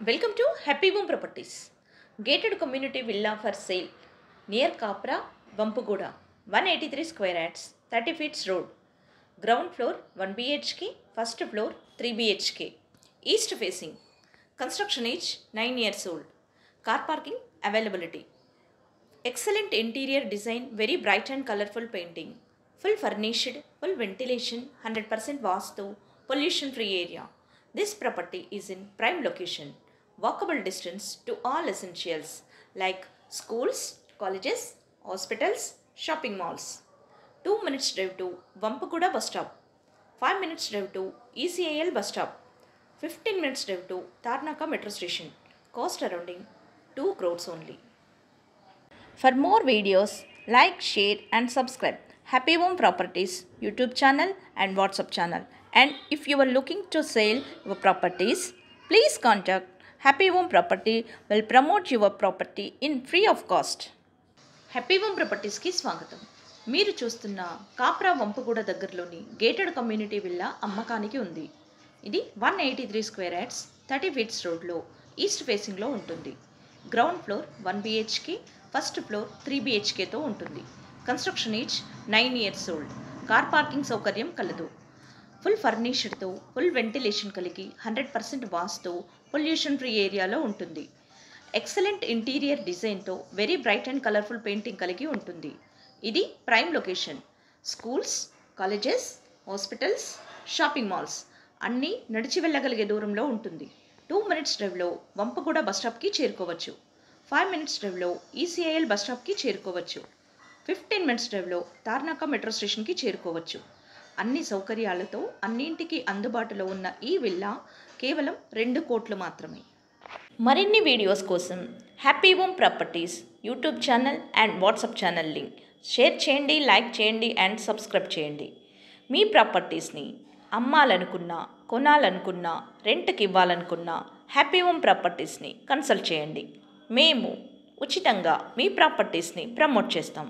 Welcome to Happy Home Properties. Gated community villa for sale near Kapra, Vampugoda. 183 square yards, 30 feet road. Ground floor 1 BHK, first floor 3 BHK. East facing. Construction age 9 years old. Car parking availability. Excellent interior design, very bright and colorful painting. Full furnished, full ventilation, 100% vastu, pollution free area. This property is in prime location. Walkable distance to all essentials like schools, colleges, hospitals, shopping malls. 2 minutes drive to Vampaguda bus stop. 5 minutes drive to ECIL bus stop. 15 minutes drive to Tarnaka metro station. Cost surrounding 2 crores only. For more videos, like, share and subscribe Happy Home Properties YouTube channel and WhatsApp channel. And if you are looking to sell your properties, please contact Happy Home Property will promote your property in free of cost. Happy home ప్రాపర్టీస్కి స్వాగతం. మీరు చూస్తున్న కాప్రా వంపగూడ దగ్గరలోని gated community villa అమ్మకానికి ఉంది. ఇది 183 square yards 30 feets రోడ్లో east ఫేసింగ్లో ఉంటుంది. Ground floor 1 BHK, first floor 3 BHKతో ఉంటుంది. Construction age 9 years old. Car parking సౌకర్యం కలదు. ఫుల్ ఫర్నిష్డ్తో ఫుల్ వెంటిలేషన్ కలిగి 100% వాస్తు పొల్యూషన్ ఫ్రీ ఏరియాలో ఉంటుంది. ఎక్సలెంట్ ఇంటీరియర్ డిజైన్తో very bright and colourful painting కలిగి ఉంటుంది. ఇది prime location. Schools, colleges, hospitals, shopping malls అన్నీ నడిచి వెళ్ళగలిగే దూరంలో ఉంటుంది. 2 minutes డ్రైవ్లో వంపగూడ బస్ స్టాప్కి చేరుకోవచ్చు. 5 minutes డ్రైవ్లో ECIL బస్ స్టాప్కి చేరుకోవచ్చు. 15 minutes డ్రైవ్లో తార్నాక మెట్రో స్టేషన్కి చేరుకోవచ్చు. అన్ని సౌకర్యాలతో అన్నింటికి అందుబాటులో ఉన్న ఈ విల్లా కేవలం 2 కోట్లు మాత్రమే. మరిన్ని వీడియోస్ కోసం happy home properties YouTube channel and WhatsApp channel link share చేయండి, లైక్ చేయండి అండ్ సబ్స్క్రైబ్ చేయండి. మీ ప్రాపర్టీస్ని అమ్మాలనుకున్నా, కొనాలనుకున్నా, రెంట్కి ఇవ్వాలనుకున్నా హ్యాపీ హోమ్ ప్రాపర్టీస్ని కన్సల్ట్ చేయండి. మేము ఉచితంగా మీ ప్రాపర్టీస్ని ప్రమోట్ చేస్తాం.